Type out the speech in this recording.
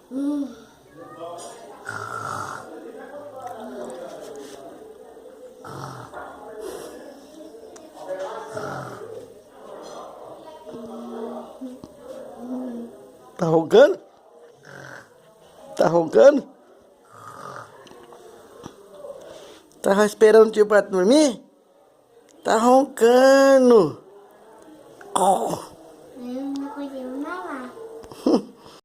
Tá roncando? Tá roncando? Tá esperando o tio pra dormir? Tá roncando. Oh.